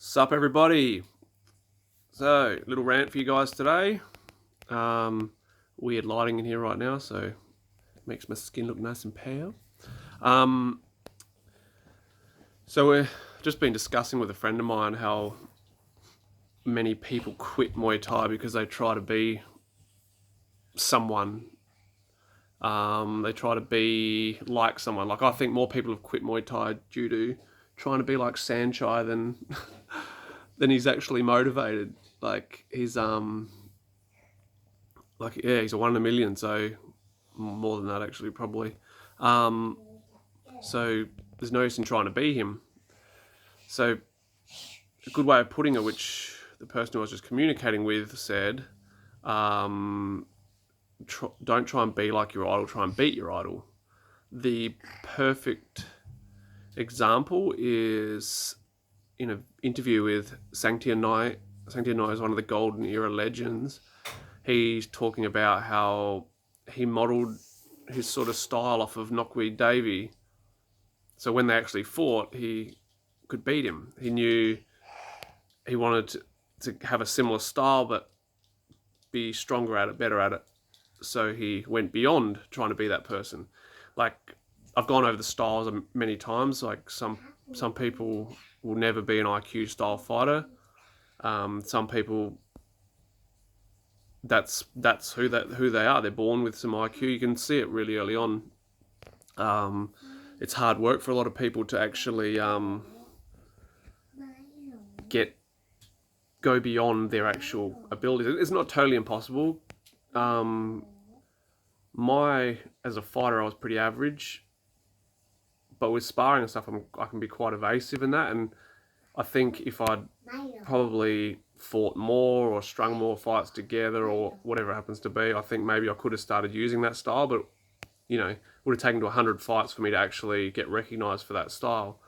Sup everybody. So, little rant for you guys today. Weird lighting in here right now, so it makes my skin look nice and pale. So we've just been discussing with a friend of mine how many people quit Muay Thai because they try to be someone. They try to be like someone. Like, I think more people have quit Muay Thai due to trying to be like Sanchai than than he's actually motivated. Like, he's he's a 1 in a million, so more than that actually probably. So there's no use in trying to be him. So a good way of putting it, which the person who I was just communicating with said, don't try and be like your idol, try and beat your idol. The perfect example is in an interview with Sanctia Nai. Sanctia Nai is one of the golden era legends. He's talking about how he modelled his sort of style off of Knockweed Davey. So when they actually fought, he could beat him. He knew he wanted to have a similar style, but be stronger at it, better at it. So he went beyond trying to be that person. Like, I've gone over the styles many times. Like, some people will never be an IQ style fighter. Some people, that's who they are. They're born with some IQ. You can see it really early on. It's hard work for a lot of people to actually go beyond their actual abilities. It's not totally impossible. As a fighter, I was pretty average, but with sparring and stuff, I can be quite evasive in that. And I think if I'd probably fought more or strung more fights together or whatever it happens to be, I think maybe I could have started using that style, but it would have taken to 100 fights for me to actually get recognised for that style.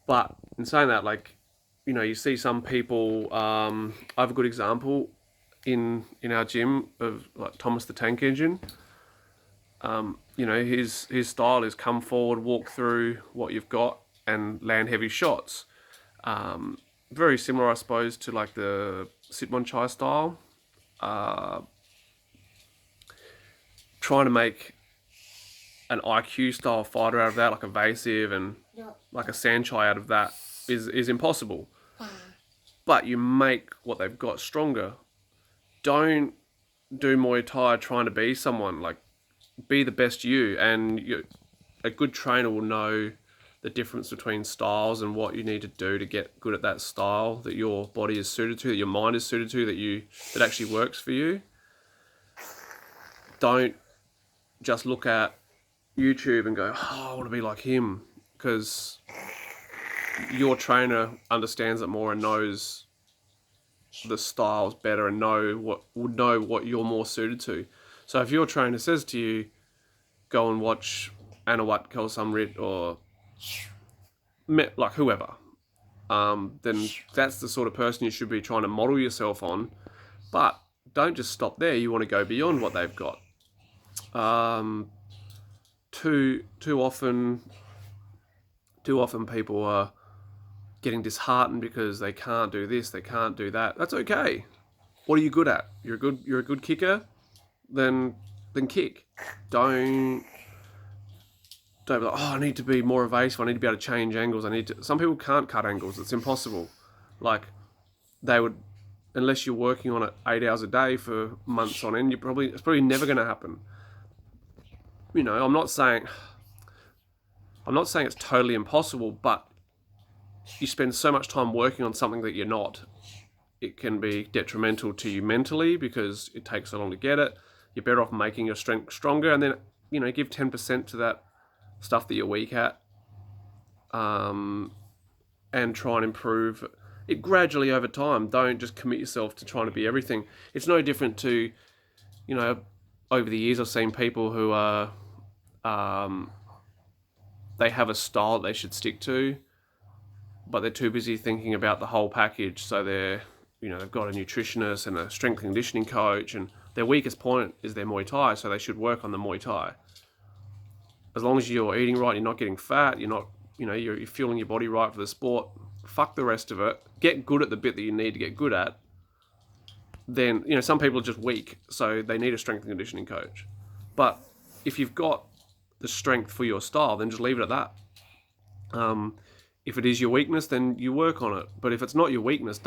But in saying that, you see some people, I have a good example in our gym of like Thomas the Tank Engine. His style is come forward, walk through what you've got and land heavy shots. Very similar, I suppose, to like the Sitmon Chai style. Trying to make an IQ style fighter out of that, like evasive and like a Sanchai out of that is impossible. But you make what they've got stronger. Don't do Muay Thai trying to be someone. Like, be the best you, and a good trainer will know the difference between styles and what you need to do to get good at that style that your body is suited to, that your mind is suited to, that actually works for you. Don't just look at YouTube and go, oh, I want to be like him, because your trainer understands it more and knows the styles better and would know what you're more suited to. So if your trainer says to you, go and watch Anawat Kelsamrit or like whoever, then that's the sort of person you should be trying to model yourself on. But don't just stop there. You want to go beyond what they've got. Too often people are getting disheartened because they can't do this, they can't do that. That's okay. What are you good at? You're a good kicker. Then kick. Don't be like, oh, I need to be more evasive. I need to be able to change angles. Some people can't cut angles. It's impossible. Like, they would, unless you're working on it 8 hours a day for months on end, it's probably never going to happen. I'm not saying it's totally impossible, but you spend so much time working on something that you're not, it can be detrimental to you mentally because it takes so long to get it. You're better off making your strength stronger, and then, give 10% to that stuff that you're weak at, and try and improve it gradually over time. Don't just commit yourself to trying to be everything. It's no different to, over the years I've seen people who are, they have a style that they should stick to, but they're too busy thinking about the whole package. So they've got a nutritionist and a strength conditioning coach, and their weakest point is their Muay Thai, so they should work on the Muay Thai. As long as you're eating right, you're not getting fat, you're not, you're fueling your body right for the sport, fuck the rest of it, get good at the bit that you need to get good at, then, you know, some people are just weak, so they need a strength and conditioning coach. But if you've got the strength for your style, then just leave it at that. If it is your weakness, then you work on it. But if it's not your weakness,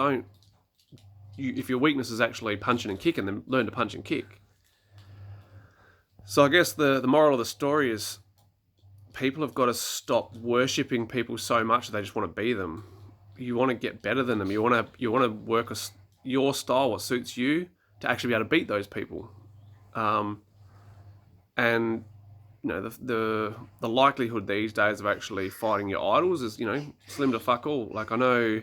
if your weakness is actually punching and kicking, then learn to punch and kick. So I guess the moral of the story is people have got to stop worshipping people so much that they just want to be them. You want to get better than them. You want to work your style, what suits you, to actually be able to beat those people. And you know, the likelihood these days of actually fighting your idols is, you know, slim to fuck all. Like, I know,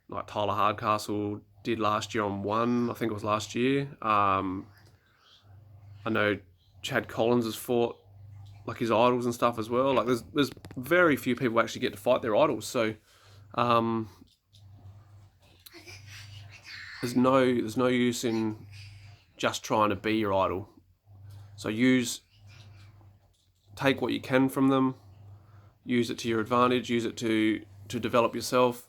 like, Tyler Hardcastle did last year on one, I think it was last year. I know Chad Collins has fought, like, his idols and stuff as well. Like, there's very few people actually get to fight their idols. So, there's no use in just trying to be your idol. So take what you can from them, use it to your advantage, use it to develop yourself,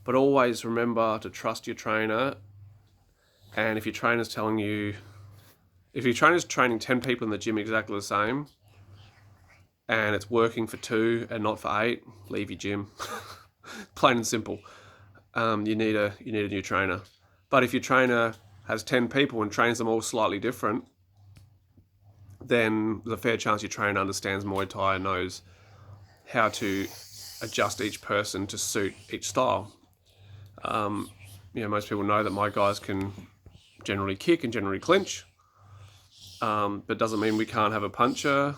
but always remember to trust your trainer. And if your trainer's training 10 people in the gym exactly the same, and it's working for 2 and not for 8, leave your gym. Plain and simple. You need a new trainer. But if your trainer has 10 people and trains them all slightly different, then there's a fair chance your trainer understands Muay Thai and knows how to adjust each person to suit each style. You know, most people know that my guys can generally kick and generally clinch, but doesn't mean we can't have a puncher.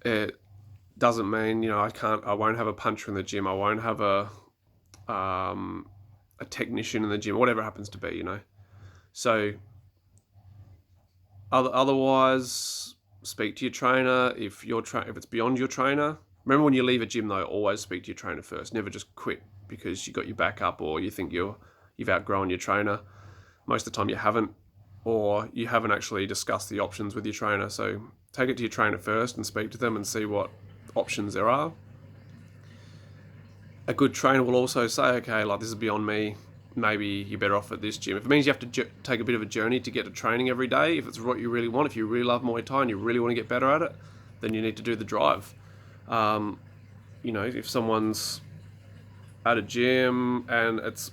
It doesn't mean, you know, I won't have a puncher in the gym. I won't have a technician in the gym, whatever it happens to be, you know. So otherwise, speak to your trainer. If it's beyond your trainer, remember, when you leave a gym though, always speak to your trainer first. Never just quit because you got your back up, or you think you've outgrown your trainer. Most of the time you haven't, or you haven't actually discussed the options with your trainer. So take it to your trainer first and speak to them and see what options there are. A good trainer will also say, okay, like, this is beyond me, maybe you're better off at this gym. If it means you have to take a bit of a journey to get to training every day, if it's what you really want, if you really love Muay Thai and you really want to get better at it, then you need to do the drive. You know, if someone's at a gym and it's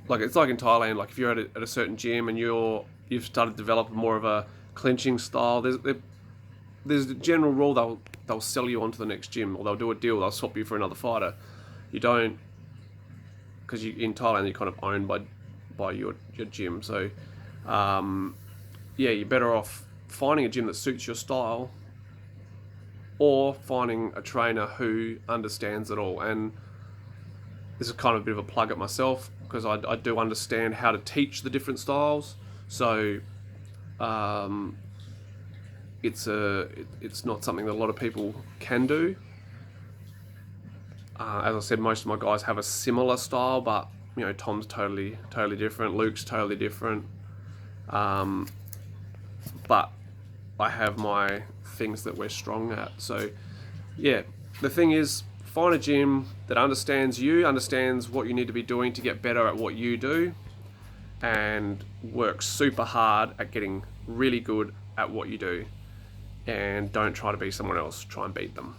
like in Thailand, like if you're at a certain gym and you've started to develop more of a clinching style, there's a general rule they'll sell you onto the next gym, or they'll do a deal, they'll swap you for another fighter. You don't, because in Thailand you're kind of owned by your gym. So you're better off finding a gym that suits your style, or finding a trainer who understands it all. And this is kind of a bit of a plug at myself, because I do understand how to teach the different styles. So it's not something that a lot of people can do. As I said, most of my guys have a similar style, but, you know, Tom's totally different. Luke's totally different. But I have my things that we're strong at. So yeah, the thing is, find a gym that understands you, understands what you need to be doing to get better at what you do, and work super hard at getting really good at what you do. And don't try to be someone else, try and beat them.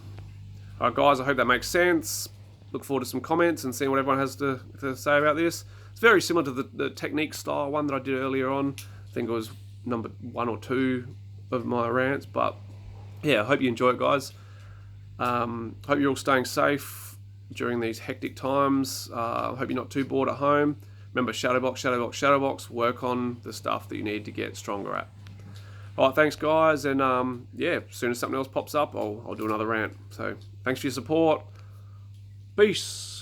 Alright guys, I hope that makes sense. Look forward to some comments and seeing what everyone has to say about this. It's very similar to the technique style one that I did earlier on. I think it was number 1 or 2 of my rants. But yeah, I hope you enjoy it, guys. Hope you're all staying safe during these hectic times. Hope you're not too bored at home. Remember, shadowbox, work on the stuff that you need to get stronger at. Alright, thanks guys, and as soon as something else pops up, I'll do another rant. So thanks for your support. Peace.